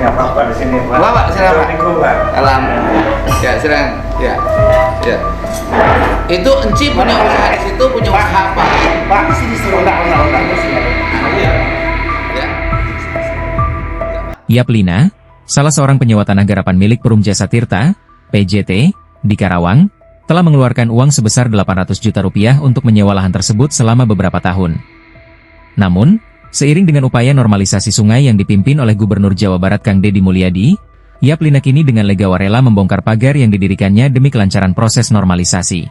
punya bapak di sini, Pak. Bapak di sini, Pak. Assalamualaikum, Pak. Alam. Ya, silakan. Ya. Ya. Itu Enci punya usaha di situ, punya usaha apa? Pak, sini suruh udah. Ya. Yaplina, salah seorang penyewa tanah garapan milik Perum Jasa Tirta, PJT, di Karawang, telah mengeluarkan uang sebesar 800 juta rupiah untuk menyewa lahan tersebut selama beberapa tahun. Namun, seiring dengan upaya normalisasi sungai yang dipimpin oleh Gubernur Jawa Barat Kang Deddy Mulyadi, Yaplina kini dengan legawa rela membongkar pagar yang didirikannya demi kelancaran proses normalisasi.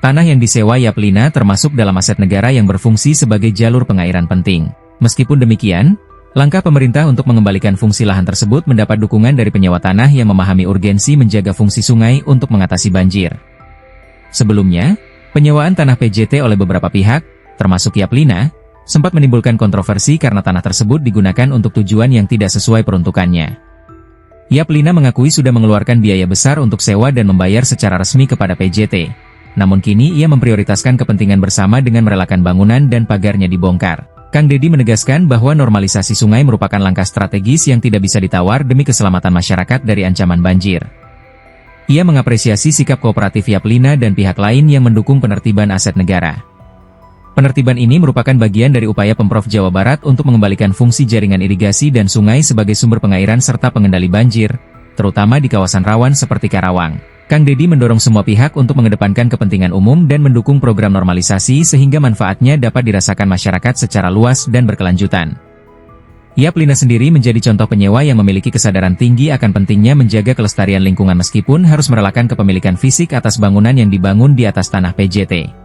Tanah yang disewa Yaplina termasuk dalam aset negara yang berfungsi sebagai jalur pengairan penting. Meskipun demikian, langkah pemerintah untuk mengembalikan fungsi lahan tersebut mendapat dukungan dari penyewa tanah yang memahami urgensi menjaga fungsi sungai untuk mengatasi banjir. Sebelumnya, penyewaan tanah PJT oleh beberapa pihak, termasuk Yaplina, sempat menimbulkan kontroversi karena tanah tersebut digunakan untuk tujuan yang tidak sesuai peruntukannya. Yaplina mengakui sudah mengeluarkan biaya besar untuk sewa dan membayar secara resmi kepada PJT. Namun kini ia memprioritaskan kepentingan bersama dengan merelakan bangunan dan pagarnya dibongkar. Kang Deddy menegaskan bahwa normalisasi sungai merupakan langkah strategis yang tidak bisa ditawar demi keselamatan masyarakat dari ancaman banjir. Ia mengapresiasi sikap kooperatif Yaplina dan pihak lain yang mendukung penertiban aset negara. Penertiban ini merupakan bagian dari upaya Pemprov Jawa Barat untuk mengembalikan fungsi jaringan irigasi dan sungai sebagai sumber pengairan serta pengendali banjir, terutama di kawasan rawan seperti Karawang. Kang Deddy mendorong semua pihak untuk mengedepankan kepentingan umum dan mendukung program normalisasi sehingga manfaatnya dapat dirasakan masyarakat secara luas dan berkelanjutan. Yaplina sendiri menjadi contoh penyewa yang memiliki kesadaran tinggi akan pentingnya menjaga kelestarian lingkungan meskipun harus merelakan kepemilikan fisik atas bangunan yang dibangun di atas tanah PJT.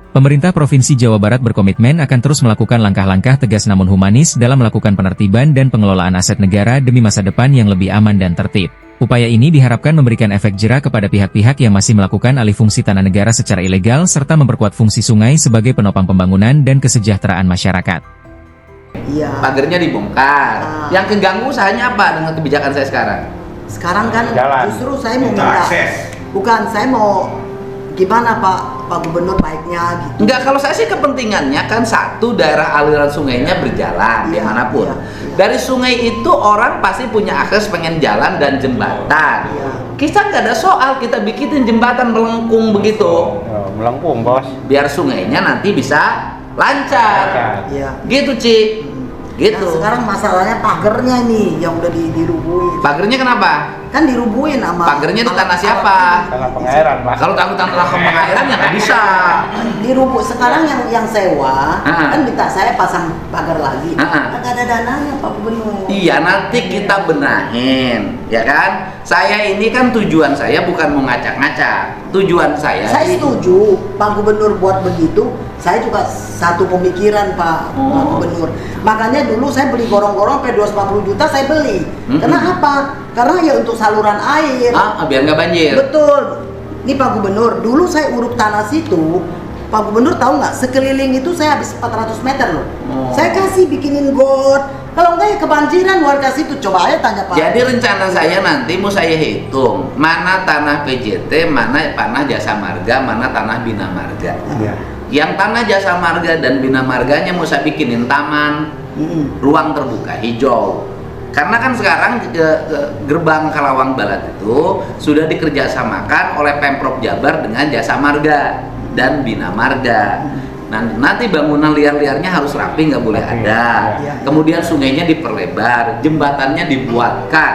Pemerintah Provinsi Jawa Barat berkomitmen akan terus melakukan langkah-langkah tegas namun humanis dalam melakukan penertiban dan pengelolaan aset negara demi masa depan yang lebih aman dan tertib. Upaya ini diharapkan memberikan efek jera kepada pihak-pihak yang masih melakukan alih fungsi tanah negara secara ilegal serta memperkuat fungsi sungai sebagai penopang pembangunan dan kesejahteraan masyarakat. Iya. Pagernya dibongkar. Yang keganggu usahanya apa dengan kebijakan saya sekarang? Sekarang kan Jalan. justru saya mau Kita minta, akses. bukan saya mau gimana Pak Gubernur baiknya gitu. Enggak, kalau saya sih kepentingannya kan satu, daerah aliran sungainya berjalan Iya, dimanapun. iya. Dari sungai itu orang pasti punya akses pengen jalan dan jembatan. Iya. Kita nggak ada soal, kita bikinin jembatan melengkung begitu. Oh, melengkung, Bos. Biar sungainya nanti bisa lancar. Iya. Gitu, Ci. Gitu. Nah, sekarang masalahnya pagernya nih yang udah dirubuhin. Pagernya kenapa? Kan dirubuhin sama Pagernya di tanah alat-alat siapa? Tanah pengairan, Pak. Kalau tanah pengairan ya nggak bisa. dirubuh sekarang yang sewa kan minta saya pasang pagar lagi. Ah. Nggak ada dananya Pak Gubernur. Iya, nanti kita benahin, ya kan? Saya ini kan tujuan saya bukan mau ngacak-ngacak. Tujuan saya Setuju Pak Gubernur buat begitu. Saya juga satu pemikiran Pak Gubernur. Makanya dulu saya beli gorong-gorong sampai 250 juta saya beli. Kenapa? Karena ya untuk saluran air. biar nggak banjir. Betul. Ini Pak Gubernur, dulu saya uruk tanah situ. Pak Gubernur tahu nggak? Sekeliling itu saya habis 400 meter loh. Saya kasih bikinin got. Kalau enggak ya kebanjiran warga situ. Coba aja tanya Pak. Jadi rencana saya nanti mau saya hitung mana tanah PJT, mana tanah Jasa Marga, mana tanah Bina Marga. Iya. Yang tanah Jasa Marga dan Bina Marganya mau saya bikinin taman, ruang terbuka hijau. Karena kan sekarang gerbang Karawang Barat itu sudah dikerjasamakan oleh Pemprov Jabar dengan Jasa Marga dan Bina Marga. Nah, nanti bangunan liar-liarnya harus rapi, nggak boleh ada. Kemudian sungainya diperlebar, jembatannya dibuatkan.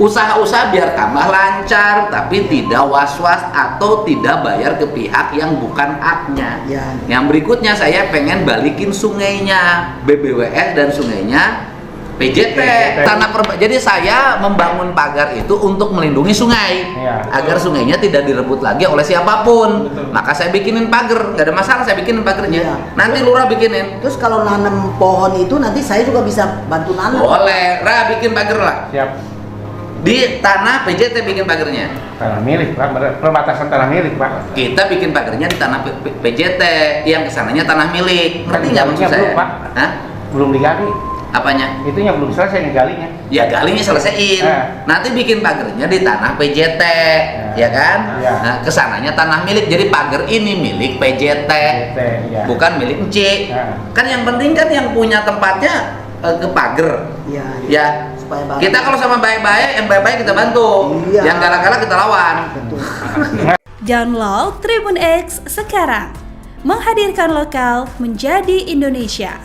Usaha-usaha biar tambah lancar, tapi tidak was-was atau tidak bayar ke pihak yang bukan haknya. Ya. Yang berikutnya saya pengen balikin sungainya BBWS dan sungainya PJT. Jadi saya membangun pagar itu untuk melindungi sungai, agar sungainya tidak direbut lagi oleh siapapun. Maka saya bikinin pagar, nggak ada masalah, saya bikinin pagarnya. Nanti lurah bikinin. Terus kalau nanam pohon itu nanti saya juga bisa bantu nanam. Boleh, bikin pagar lah. Siap. Di tanah PJT bikin pagarnya. Tanah milik, Pak. Perbatasan tanah milik, Pak. Kita bikin pagarnya di tanah PJT, yang kesananya tanah milik. Ngerti nggak maksud saya? Belum, Pak. Hah? Belum digali. Apanya? Itunya belum selesai ngegalinya. Ya galinya selesaiin. Nanti bikin pagarnya di tanah PJT, ya kan? Nah, kesananya tanah milik. Jadi pagar ini milik PJT, Ya. bukan milik Enci. Kan yang penting kan yang punya tempatnya ke pagar. Iya. Ya. Supaya bagus. Kita kalau sama baik-baik, yang baik-baik kita bantu. Iya. Yang galak-galak kita lawan. Betul. Download Tribun X sekarang. Menghadirkan lokal menjadi Indonesia.